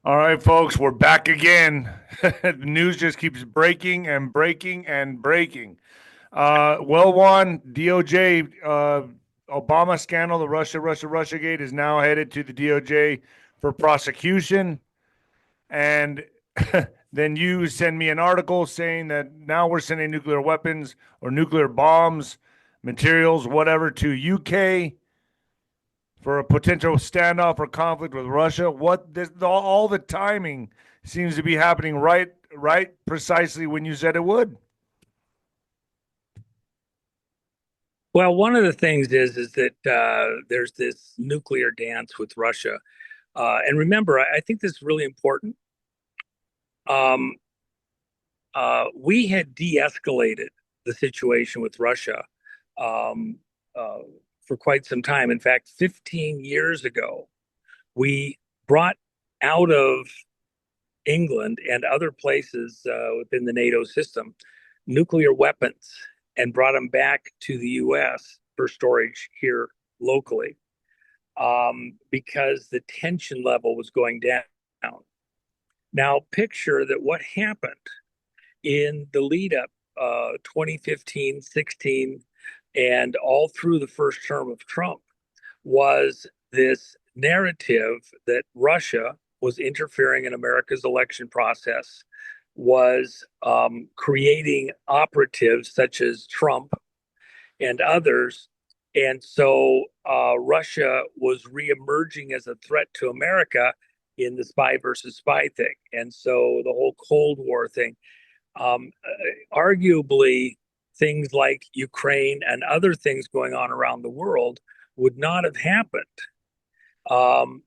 All right, folks, we're back again. The news just keeps breaking and breaking and breaking. Well, Juan, DOJ, Obama scandal, the Russiagate is now headed to the DOJ for prosecution. And then you send me an article saying that now we're sending nuclear weapons or nuclear bombs, materials, whatever, to UK for a potential standoff or conflict with Russia. All the timing seems to be happening right precisely when you said it would. Well, one of the things is that there's this nuclear dance with Russia, and remember, I think this is really important. Um, we had de-escalated the situation with Russia um, uh, for quite some time. In fact, 15 years ago, we brought out of England and other places within the NATO system nuclear weapons and brought them back to the US for storage here locally because the tension level was going down. Now, picture that what happened in the lead up 2015, 16, and all through the first term of Trump was this narrative that Russia was interfering in America's election process, was creating operatives such as Trump and others. And so Russia was reemerging as a threat to America in the spy versus spy thing. And so the whole Cold War thing, arguably, things like Ukraine and other things going on around the world would not have happened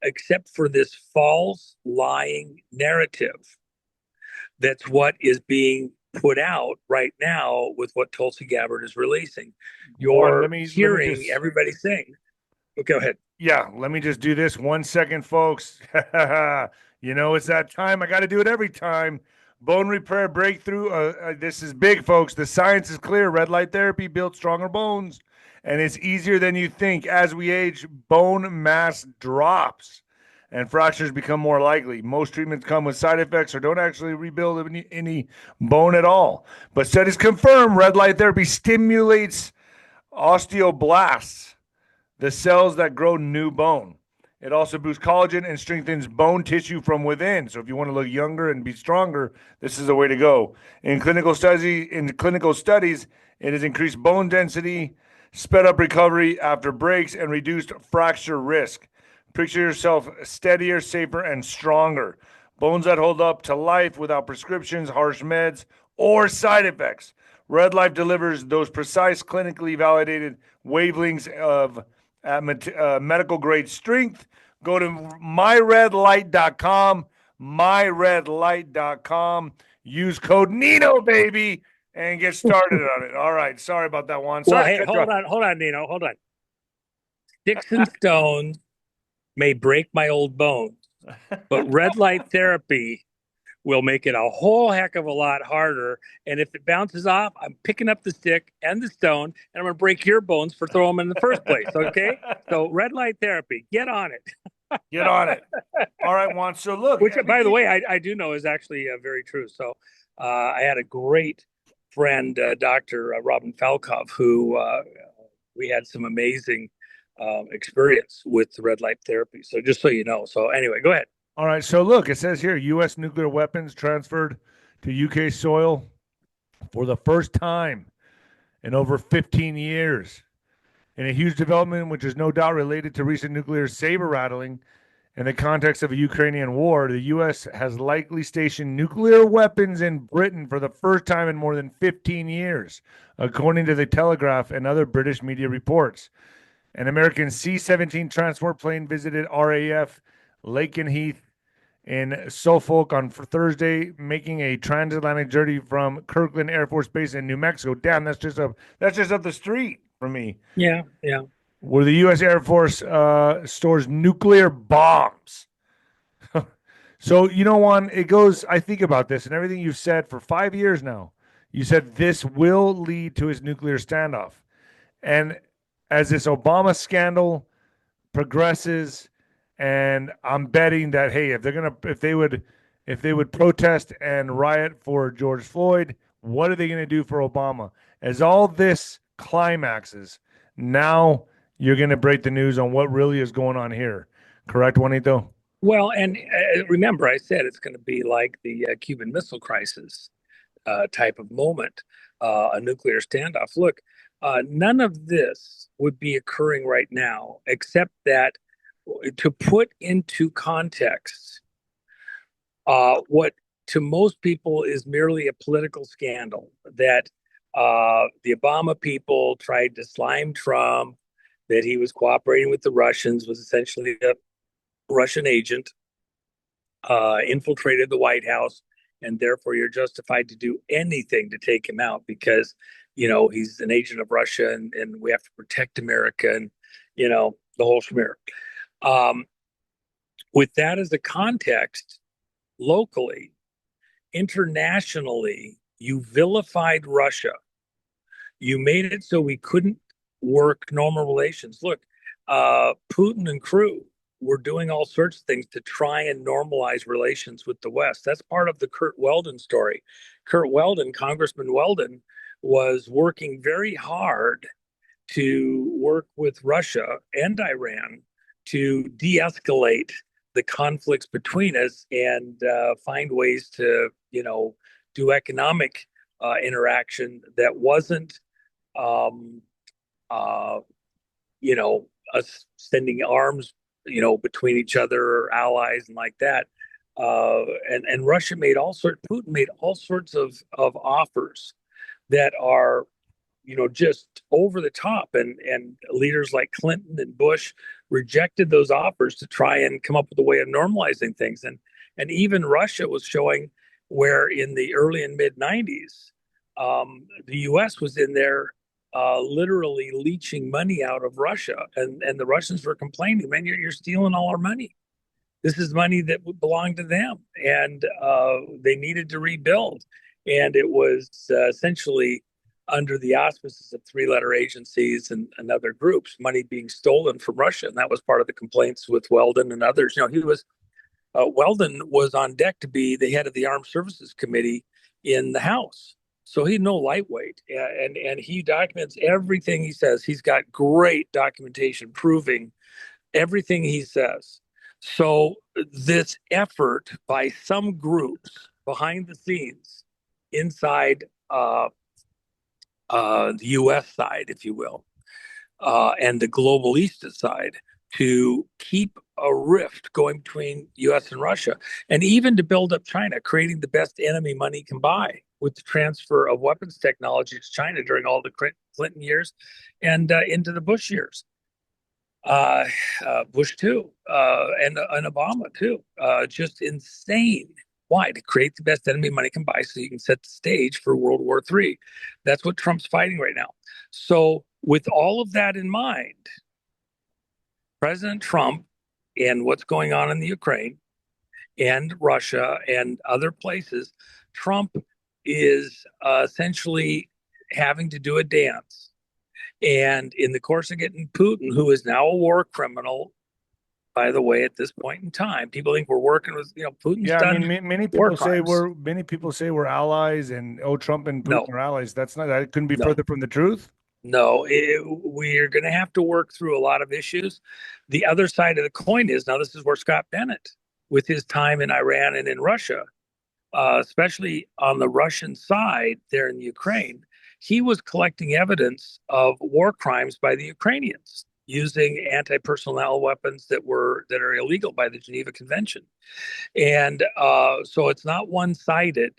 except for this false, lying narrative. That's what is being put out right now with what Tulsi Gabbard is releasing. You're hearing everybody saying, oh, go ahead. Yeah, let me just do this 1 second, folks. It's that time. I got to do it every time. Bone repair breakthrough. This is big, folks. The science is clear. Red light therapy builds stronger bones, and it's easier than you think. As we age, bone mass drops, and fractures become more likely. Most treatments come with side effects or don't actually rebuild any bone at all. But studies confirm red light therapy stimulates osteoblasts, the cells that grow new bone. It also boosts collagen and strengthens bone tissue from within. So if you want to look younger and be stronger, this is the way to go. In clinical studies, it has increased bone density, sped up recovery after breaks, and reduced fracture risk. Picture yourself steadier, safer, and stronger. Bones that hold up to life without prescriptions, harsh meds, or side effects. Red Life delivers those precise, clinically validated wavelengths of medical grade strength. Go to myredlight.com, myredlight.com. Use code Nino, baby, and get started on it. All right. Sorry about that one. Well, hey, hold on, Nino. Hold on. Sticks and stones may break my old bones, but red light therapy will make it a whole heck of a lot harder. And if it bounces off, I'm picking up the stick and the stone, and I'm going to break your bones for throwing them in the first place. Okay? So red light therapy, get on it. Get on it. All right, Juan. So look. Which, by the way, I do know is actually very true. So I had a great friend, Dr. 𝗵𝗶𝗶𝗹, who we had some amazing experience with the red light therapy. So just so you know. So anyway, go ahead. All right, so look, it says here, U.S. nuclear weapons transferred to U.K. soil for the first time in over 15 years. In a huge development, which is no doubt related to recent nuclear saber rattling in the context of a Ukrainian war, the U.S. has likely stationed nuclear weapons in Britain for the first time in more than 15 years, according to the Telegraph and other British media reports. An American C-17 transport plane visited RAF Lakenheath in Suffolk on Thursday, making a transatlantic journey from Kirkland Air Force Base in New Mexico. Damn, that's just up the street from me. Yeah. Where the U.S. Air Force stores nuclear bombs. So, Juan, it goes, I think about this and everything you've said for 5 years now. You said this will lead to his nuclear standoff. And as this Obama scandal progresses, And I'm betting that, hey, if they would protest and riot for George Floyd, what are they going to do for Obama? As all this climaxes, now you're going to break the news on what really is going on here. Correct, Juanito? Well, and remember, I said it's going to be like the Cuban Missile Crisis type of moment, a nuclear standoff. Look, none of this would be occurring right now, except that to put into context what to most people is merely a political scandal that the Obama people tried to slime Trump, that he was cooperating with the Russians, was essentially a Russian agent, infiltrated the White House, and therefore you're justified to do anything to take him out because, he's an agent of Russia and we have to protect America and, the whole schmear. With that as a context, locally, internationally, you vilified Russia. You made it so we couldn't work normal relations. Look, Putin and crew were doing all sorts of things to try and normalize relations with the West. That's part of the Curt Weldon story. Curt Weldon, Congressman Weldon, was working very hard to work with Russia and Iran to de-escalate the conflicts between us and find ways to, do economic interaction that wasn't, uh, us sending arms, between each other or allies and like that. And Russia made Putin made all sorts of offers that are, just over the top. And leaders like Clinton and Bush rejected those offers to try and come up with a way of normalizing things. And even Russia was showing where in the early and mid 90s, the U.S. was in there literally leeching money out of Russia. And the Russians were complaining, man, you're stealing all our money. This is money that belonged to them. And they needed to rebuild. And it was essentially under the auspices of three-letter agencies and other groups, money being stolen from Russia. And that was part of the complaints with Weldon and others. Weldon was on deck to be the head of the Armed Services Committee in the House. So he's no lightweight, and he documents everything he says. He's got great documentation proving everything he says. So this effort by some groups behind the scenes inside the U.S. side, if you will, and the globalista side to keep a rift going between U.S. and Russia, and even to build up China, creating the best enemy money can buy with the transfer of weapons technology to China during all the Clinton years and into the Bush years. Bush too, and Obama too. Just insane. Why? To create the best enemy money can buy so you can set the stage for World War III. That's what Trump's fighting right now. So with all of that in mind, President Trump and what's going on in the Ukraine and Russia and other places, Trump is essentially having to do a dance. And in the course of getting Putin, who is now a war criminal, by the way, at this point in time, people think we're working with, Putin's Yeah, I done mean, many people say we're allies, and Trump and Putin no, are allies. That couldn't be no, further from the truth. no. We're going to have to work through a lot of issues. The other side of the coin is now this is where Scott Bennett, with his time in Iran and in Russia, especially on the Russian side there in Ukraine, he was collecting evidence of war crimes by the Ukrainians using anti-personnel weapons that are illegal by the Geneva Convention. And so it's not one-sided.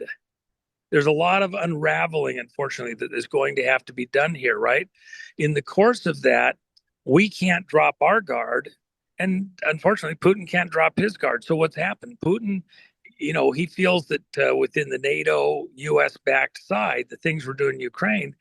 There's a lot of unraveling, unfortunately, that is going to have to be done here, right? In the course of that, we can't drop our guard. And unfortunately, Putin can't drop his guard. So what's happened? Putin, he feels that within the NATO US-backed side, the things we're doing in Ukraine,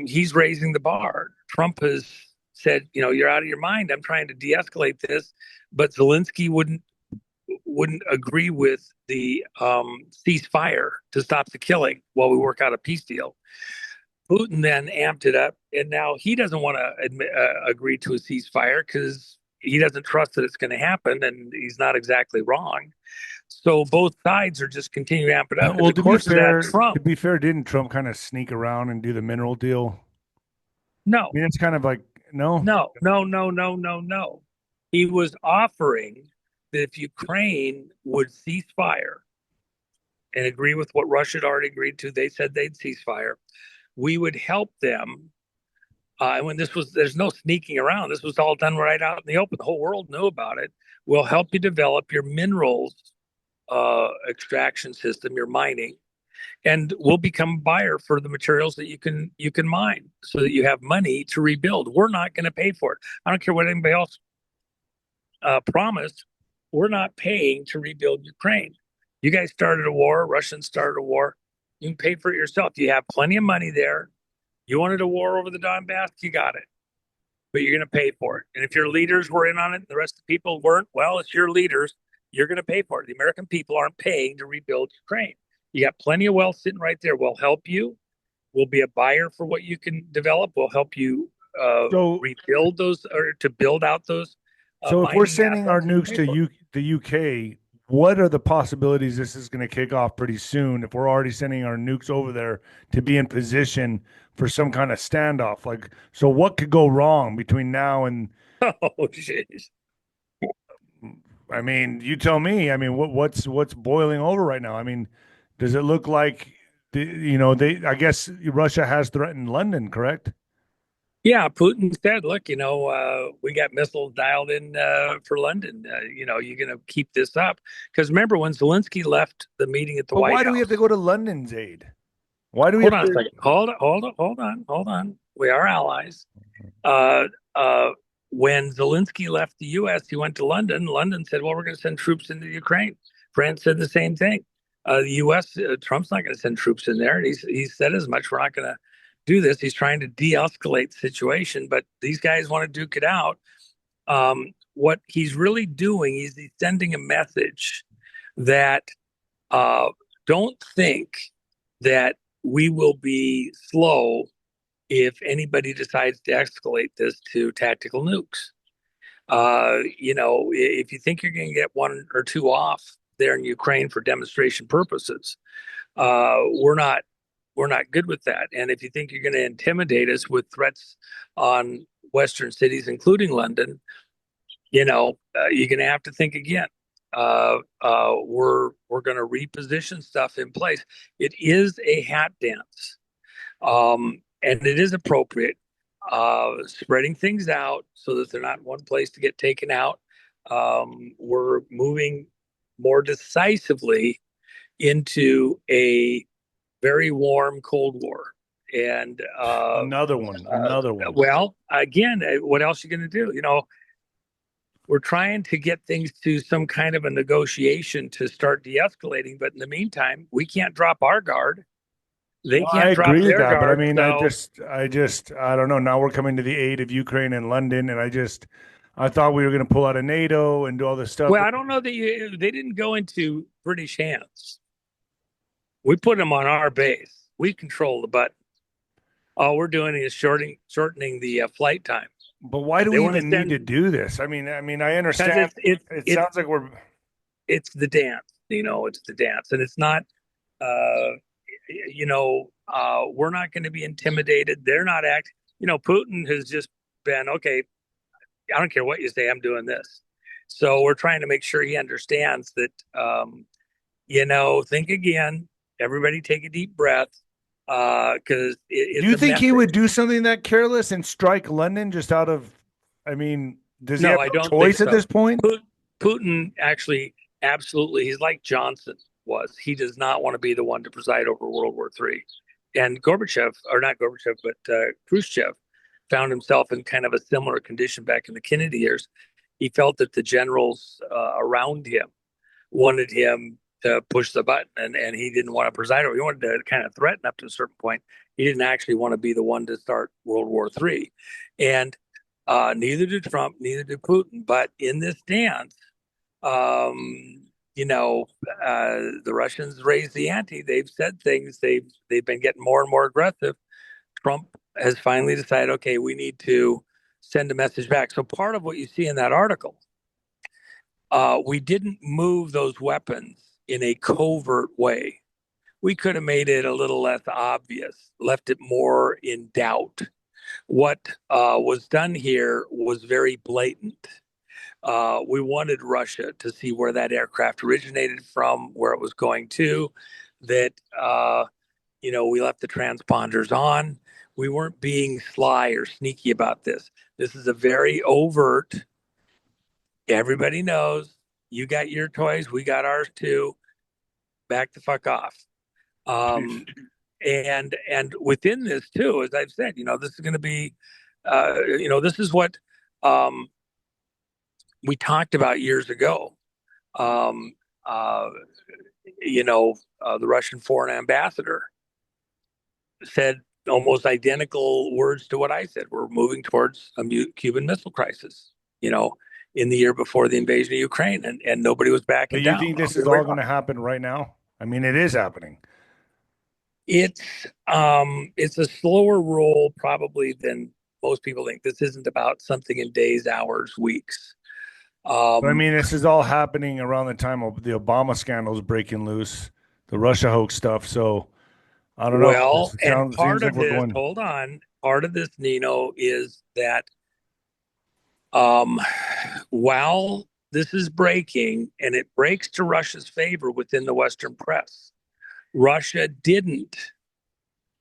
he's raising the bar. Trump has said, you're out of your mind. I'm trying to de-escalate this. But Zelensky wouldn't agree with the ceasefire to stop the killing while we work out a peace deal. Putin then amped it up, and now he doesn't want to agree to a ceasefire because he doesn't trust that it's going to happen, and he's not exactly wrong. So both sides are just continuing to amp it up. Well, Of course, that to Trump, be fair, didn't Trump kind of sneak around and do the mineral deal? no, I mean, it's kind of like no. no, no, no, no, no, no. He was offering that if Ukraine would cease fire and agree with what Russia had already agreed to, they said they'd cease fire. We would help them. When there's no sneaking around. This was all done right out in the open. The whole world knew about it. We'll help you develop your minerals extraction system, your mining, and we'll become a buyer for the materials that you can mine, so that you have money to rebuild. We're not going to pay for it. I don't care what anybody else promised. We're not paying to rebuild Ukraine. You guys started a war. Russians started a war. You can pay for it yourself. You have plenty of money there. You wanted a war over the Donbass, you got it, but you're going to pay for it. And if your leaders were in on it and the rest of the people weren't, well, it's your leaders. You're going to pay for it. The American people aren't paying to rebuild Ukraine. You got plenty of wealth sitting right there. We'll help you. We'll be a buyer for what you can develop. We'll help you So, rebuild those, or to build out those so if we're mining sending our assets. nukes to the UK, what are the possibilities this is going to kick off pretty soon? If we're already sending our nukes over there to be in position for some kind of standoff, like, so what could go wrong between now and? Oh, jeez. I mean, you tell me. I mean, what's boiling over right now? I mean, does it look like they? I guess Russia has threatened London, correct? Yeah, Putin said, "Look, we got missiles dialed in for London. You're going to keep this up." Because remember when Zelensky left the meeting at the But White why do we have to House? go to London's aid? Why do we Hold have on a to? second. Hold on. We are allies. Uh, uh, when Zelensky left the U.S., he went to London. London said, "Well, we're going to send troops into Ukraine." France said the same thing. The U.S. Trump's not going to send troops in there, and he's said as much. We're not going to do this. He's trying to de-escalate the situation, but these guys want to duke it out. What he's really doing is he's sending a message that uh, don't think that we will be slow if anybody decides to escalate this to tactical nukes. If you think you're going to get one or two off there in Ukraine for demonstration purposes, we're not good with that. And if you think you're going to intimidate us with threats on Western cities, including London, you're going to have to think again. We're going to reposition stuff in place. It is a hat dance, and it is appropriate. Spreading things out so that they're not in one place to get taken out. We're moving more decisively into a very warm Cold War. And Another one. well, again, what else are you going to do? We're trying to get things to some kind of a negotiation to start de-escalating, but in the meantime, we can't drop our guard. They No, I can't drop agree with their that, but I guard. mean, So I don't know. Now we're coming to the aid of Ukraine and London, and I thought we were going to pull out of NATO and do all this stuff. well, I don't know that they didn't go into British hands. We put them on our base. We control the button. All we're doing is shortening the flight time. But why do They we want to even need send to do this? I because understand. It sounds like we're. it's the dance. It's the dance, and it's not. Uh, we're not going to be intimidated. They're not acting. Putin has just been okay. I don't care what you say. I'm doing this. So we're trying to make sure he understands that. Think again. Everybody take a deep breath. Because Do it's you a think he message. would do something that careless and strike London just out of? I mean, does he No, have I no don't think choice at so. this point? Putin actually, absolutely, he's like Johnson was. He does not want to be the one to preside over World War III. And Gorbachev, or not Gorbachev, but Khrushchev, found himself in kind of a similar condition back in the Kennedy years. He felt that the generals around him wanted him to push the button, and he didn't want to preside over. He wanted to kind of threaten up to a certain point. He didn't actually want to be the one to start World War III. And neither did Trump, neither did Putin. But in this dance, the Russians raised the ante. They've said things. They've been getting more and more aggressive. Trump has finally decided, okay, we need to send a message back. So part of what you see in that article, we didn't move those weapons in a covert way. We could have made it a little less obvious, left it more in doubt. What was done here was very blatant. We wanted Russia to see where that aircraft originated from, where it was going to, that, we left the transponders on. We weren't being sly or sneaky about this. This is a very overt, everybody knows, you got your toys, we got ours too, back the fuck off. And within this too, as I've said, this is going to be, this is what we talked about years ago. The Russian foreign ambassador said almost identical words to what I said. We're moving towards a Cuban Missile Crisis, in the year before the invasion of Ukraine, and nobody was backing Do you down. think this is all going to happen right now? I mean, it is happening. It's a slower roll probably than most people think. This isn't about something in days, hours, weeks. But I mean, this is all happening around the time of the Obama scandals breaking loose, the Russia hoax stuff. So I don't know. Well, It and part seems like of we're this, going. hold on, part of this, Nino, is that while this is breaking, and it breaks to Russia's favor within the Western press, Russia didn't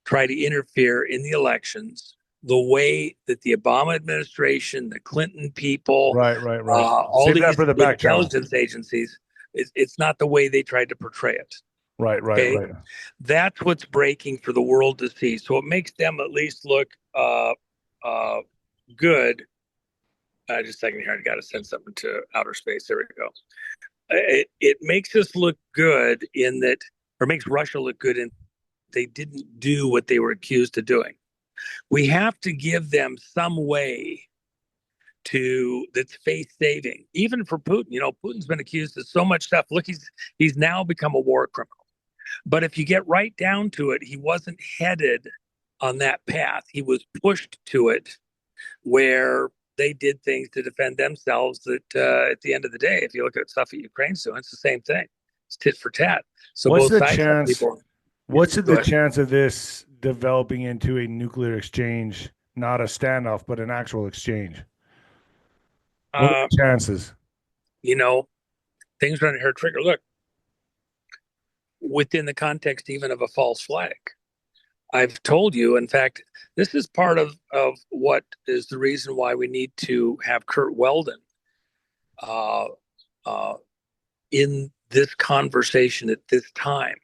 try to interfere in the elections the way that the Obama administration, the Clinton people, Right. all Save that these for the back channel. intelligence agencies, it's not the way they tried to portray it. Right. Okay? That's what's breaking for the world to see. So it makes them at least look good. Just a second here. I got to send something to outer space. There we go. It makes us look good in that, or makes Russia look good in they didn't do what they were accused of doing. We have to give them some way that's faith saving, even for Putin. Putin's been accused of so much stuff. Look, he's now become a war criminal. But if you get right down to it, he wasn't headed on that path. He was pushed to it, where they did things to defend themselves that at the end of the day, if you look at stuff that Ukraine's doing, it's the same thing. It's tit for tat. So What's both the sides have chance? people. What's the chance of this developing into a nuclear exchange, not a standoff, but an actual exchange? What are the chances? Things run her trigger. Look, within the context even of a false flag, I've told you, in fact, this is part of what is the reason why we need to have 𝗀𝘂𝗶𝗹 in this conversation at this time.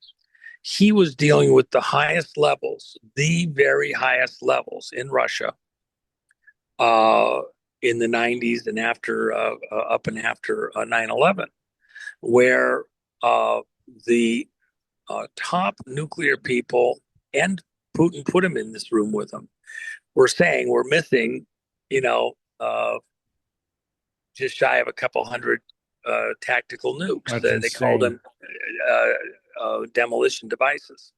He was dealing with the highest levels, the very highest levels in Russia in the 90s and after, up and after 9/11, where the top nuclear people, and Putin put him in this room with him, were saying we're missing, just shy of a couple hundred tactical nukes. They called them demolition devices.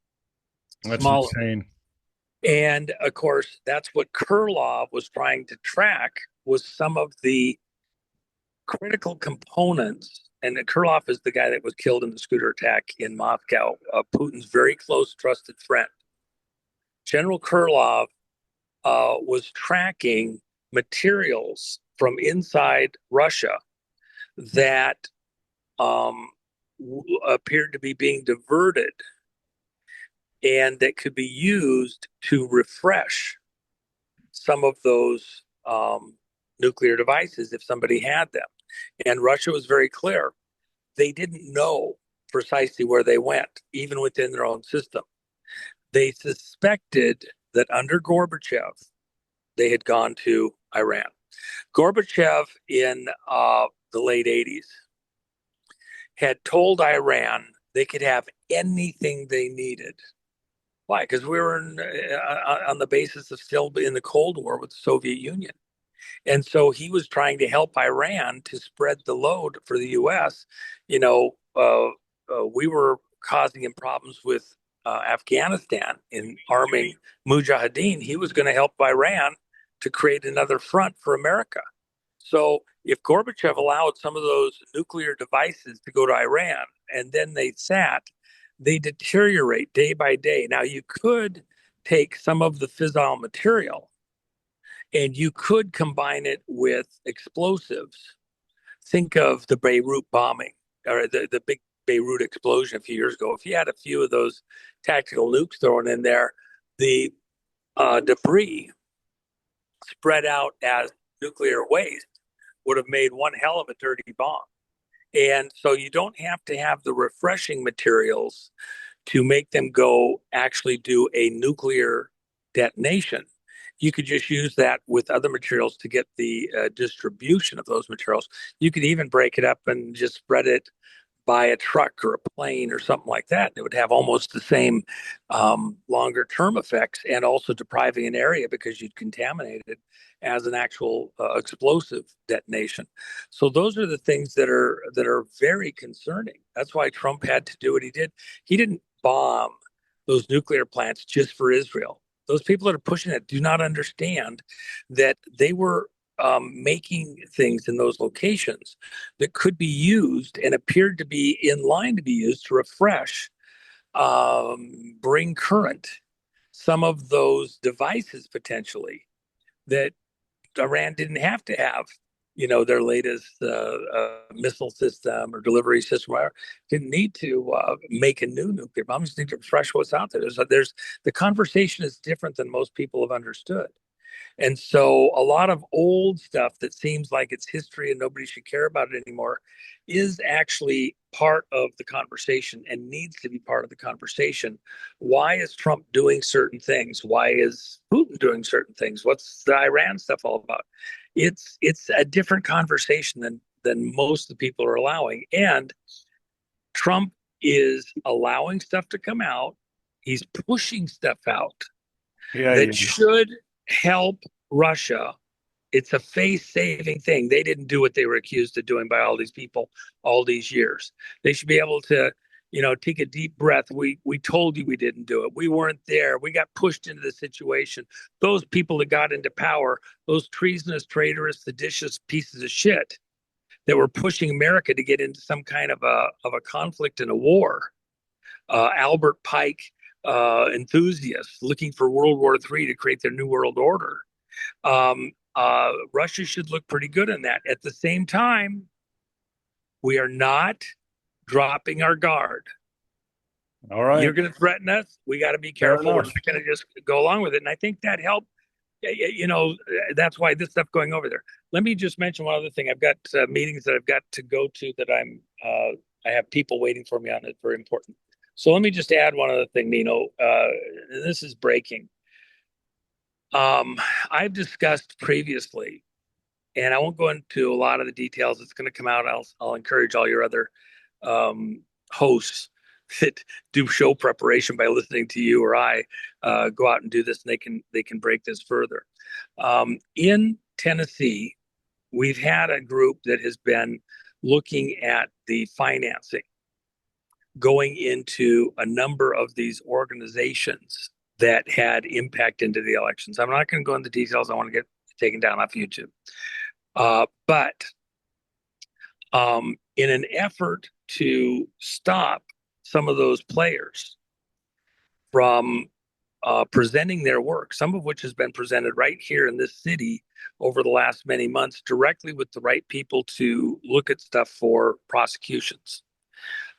That's Smaller. insane. And of course, that's what Kurlov was trying to track, was some of the critical components. And Kurlov is the guy that was killed in the scooter attack in Moscow, Putin's very close, trusted friend. General Kurlov was tracking materials from inside Russia that appeared to be being diverted and that could be used to refresh some of those nuclear devices if somebody had them. And Russia was very clear. They didn't know precisely where they went, even within their own system. They suspected that under Gorbachev, they had gone to Iran. Gorbachev in the late 80s had told Iran they could have anything they needed. Why? Because we were on the basis of still in the Cold War with the Soviet Union. And so he was trying to help Iran to spread the load for the U.S. We were causing him problems with Afghanistan in arming mujahideen. He was going to help Iran to create another front for America. So if Gorbachev allowed some of those nuclear devices to go to Iran and then they deteriorate day by day. Now, you could take some of the fissile material and you could combine it with explosives. Think of the Beirut bombing or the big Beirut explosion a few years ago. If you had a few of those tactical nukes thrown in there, the debris spread out as nuclear waste would have made one hell of a dirty bomb. And so you don't have to have the refreshing materials to make them go actually do a nuclear detonation. You could just use that with other materials to get the distribution of those materials. You could even break it up and just spread it by a truck or a plane or something like that. It would have almost the same longer term effects, and also depriving an area because you'd contaminate it as an actual explosive detonation. So those are the things that are very concerning. That's why Trump had to do what he did. He didn't bomb those nuclear plants just for Israel. Those people that are pushing it do not understand that they were making things in those locations that could be used and appeared to be in line to be used to refresh, bring current some of those devices potentially that Iran didn't have to have, their latest missile system or delivery system. Didn't need to make a new nuclear bomb. Just need to refresh what's out there. There's the conversation is different than most people have understood. And so a lot of old stuff that seems like it's history and nobody should care about it anymore is actually part of the conversation and needs to be part of the conversation. Why is Trump doing certain things? Why is Putin doing certain things? What's the Iran stuff all about? It's a different conversation than most of the people are allowing. And Trump is allowing stuff to come out. He's pushing stuff out that should help Russia. It's a face-saving thing. They didn't do what they were accused of doing by all these people all these years. They should be able to, take a deep breath. We told you we didn't do it. We weren't there. We got pushed into the situation. Those people that got into power, those treasonous, traitorous, seditious pieces of shit that were pushing America to get into some kind of a conflict and a war. Albert Pike enthusiasts looking for World War III to create their new world order. Russia should look pretty good in that. At the same time, we are not dropping our guard. All right. You're going to threaten us. We got to be careful. We're not going to just go along with it. And I think that helped. That's why this stuff going over there. Let me just mention one other thing. I've got meetings that I've got to go to that I have people waiting for me on it. Very important. So let me just add one other thing, Nino. This is breaking. I've discussed previously, and I won't go into a lot of the details. It's going to come out. I'll encourage all your other hosts that do show preparation by listening to you or I go out and do this, and they can break this further. In Tennessee, we've had a group that has been looking at the financing going into a number of these organizations that had impact into the elections. I'm not going to go into details. I want to get taken down off YouTube. But in an effort to stop some of those players from presenting their work, some of which has been presented right here in this city over the last many months, directly with the right people to look at stuff for prosecutions.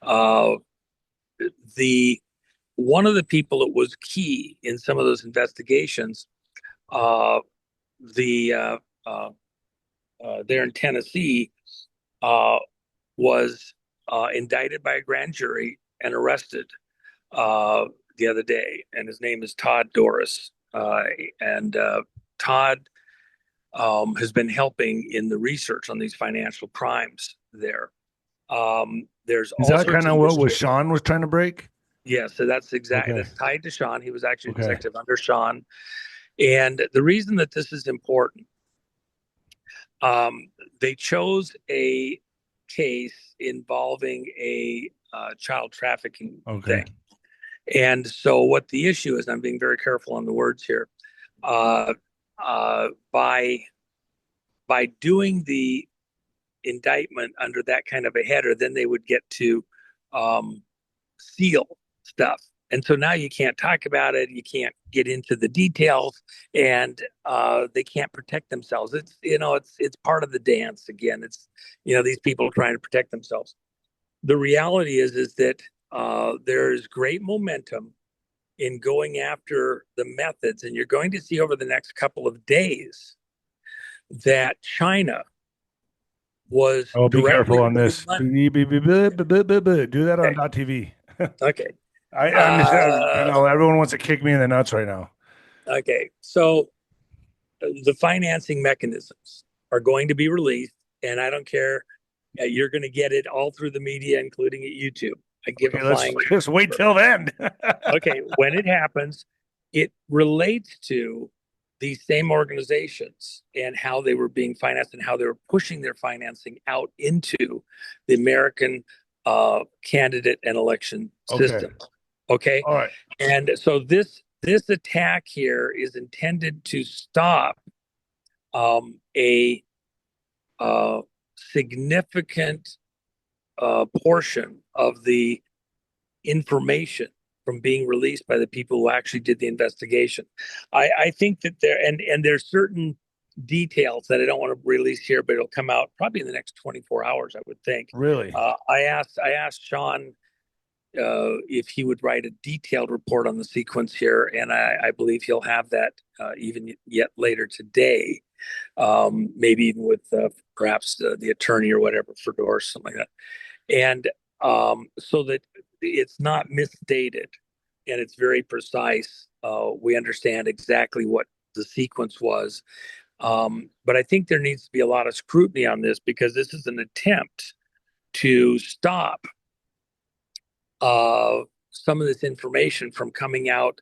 One of the people that was key in some of those investigations, there in Tennessee, was indicted by a grand jury and arrested the other day, and his name is Todd Doris. And Todd has been helping in the research on these financial crimes there. There's is that kind of what Sean was trying to break? Yeah, so that's exactly that's tied to Sean. He was actually executive under Sean. And the reason that this is important, they chose a case involving a child trafficking thing. And so what the issue is, and I'm being very careful on the words here, by doing the indictment under that kind of a header, then they would get to seal stuff. And so now you can't talk about it. You can't get into the details, and they can't protect themselves. It's part of the dance. Again, it's these people trying to protect themselves. The reality is that there's great momentum in going after the methods, and you're going to see over the next couple of days that China was Oh, be directly careful on this. Do that on okay. .tv. Okay. I understand. I Uh, know everyone wants to kick me in the nuts right now. okay. So the financing mechanisms are going to be released, and I don't care. You're going to get it all through the media, including at YouTube. I give a Okay, let's flying. just wait till then. Okay, when it happens, it relates to these same organizations and how they were being financed and how they were pushing their financing out into the American candidate and election Okay. system. Okay, All right. and so this attack here is intended to stop a significant portion of the information from being released by the people who actually did the investigation. I think that there's certain details that I don't want to release here, but it'll come out probably in the next 24 hours, I would think. Really? I asked Sean if he would write a detailed report on the sequence here, and I believe he'll have that even yet later today, maybe even with perhaps the attorney or whatever for or something like that, and so that it's not misstated and it's very precise. We understand exactly what the sequence was. But I think there needs to be a lot of scrutiny on this because this is an attempt to stop some of this information from coming out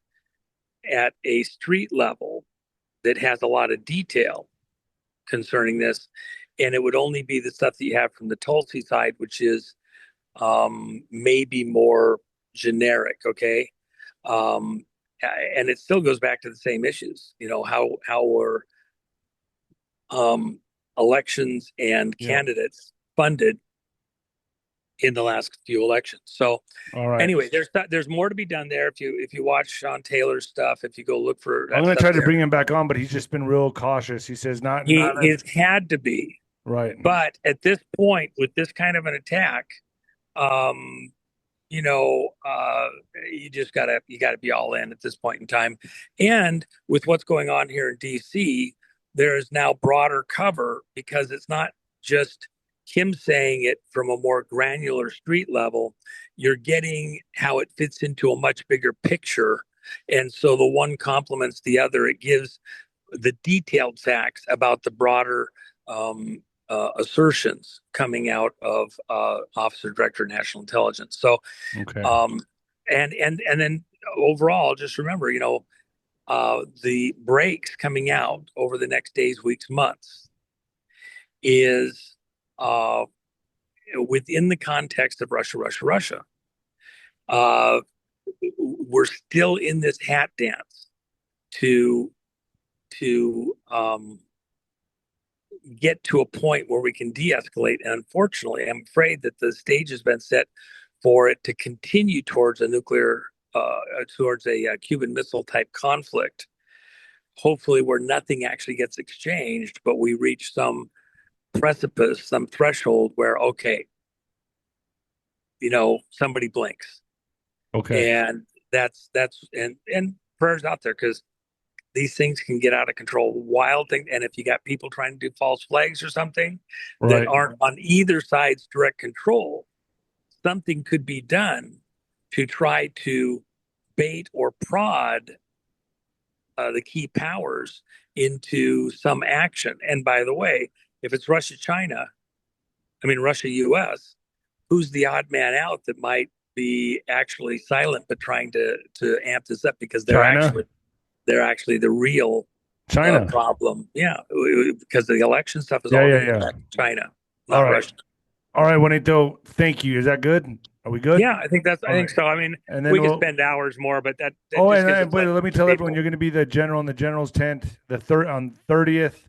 at a street level that has a lot of detail concerning this. And it would only be the stuff that you have from the 𝗬𝗨cie side, which is maybe more generic. Okay. And it still goes back to the same issues, how were elections and Yeah. candidates funded in the last few elections. So All right. anyway, there's more to be done there. If you watch Sean Taylor's stuff, if you go look for I'm that gonna stuff try to there, bring him back on, but he's just been real cautious. He says not he has had to be. right. But at this point, with this kind of an attack, um, you gotta be all in at this point in time. And with what's going on here in DC, there is now broader cover because it's not just him saying it from a more granular street level. You're getting how it fits into a much bigger picture. And so the one complements the other. It gives the detailed facts about the broader assertions coming out of Officer Director of National Intelligence. So, Okay. and then overall, just remember, the breaks coming out over the next days, weeks, months is within the context of Russia, Russia, Russia. We're still in this hat dance to get to a point where we can de-escalate. And unfortunately, I'm afraid that the stage has been set for it to continue towards a Cuban Missile type conflict. Hopefully, where nothing actually gets exchanged, but we reach some precipice, some threshold where somebody blinks, Okay. and that's and prayers out there because these things can get out of control. Wild thing. And if you got people trying to do false flags or something that Right. aren't on either side's direct control, something could be done to try to bait or prod the key powers into some action. And by the way, if it's Russia, US, who's the odd man out that might be actually silent but trying to amp this up because China. they're actually the real China. problem. Yeah, because the election stuff is Yeah, all yeah, going to yeah. affect China, All not right. Russia. All right, Juanito, thank you. Is that good? Are we good? Yeah, I All think right. so. I mean, And then we could we'll. spend hours more, but that Oh, just and gives us wait, let me tell everyone staple. you're going to be the general in the general's tent the third on 30th,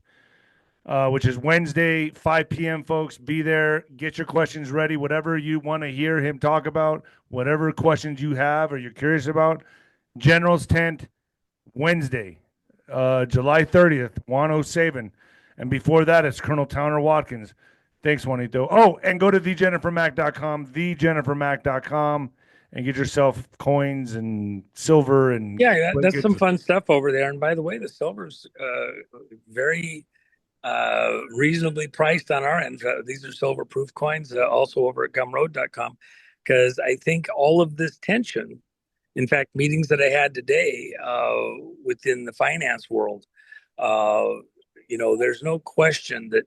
which is Wednesday, 5 p.m. Folks, be there. Get your questions ready. Whatever you want to hear him talk about, whatever questions you have or you're curious about, general's tent Wednesday, July 30th, Juan O Savin. And before that, it's Colonel Towner Watkins. Thanks, Juanito. Oh, and go to thejennifermac.com, thejennifermac.com, and get yourself coins and silver and Yeah, that's some blankets. fun stuff over there. And by the way, the silver's very reasonably priced on our end. These are silver proof coins, also over at gumroad.com, because I think all of this tension, in fact, meetings that I had today within the finance world, uh, there's no question that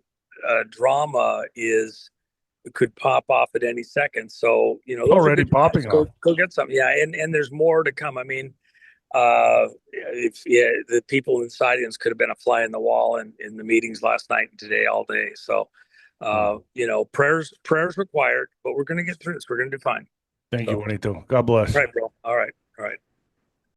drama is could pop off at any second. So, those are Already good times. popping off. Go get some. Yeah, and there's more to come. I mean, if yeah, the people in Sidings could have been a fly in the wall in the meetings last night and today all day. So, Wow. prayers required, but we're going to get through this. We're going to do fine. Thank you, So, Juanito. God bless. right, bro. All right.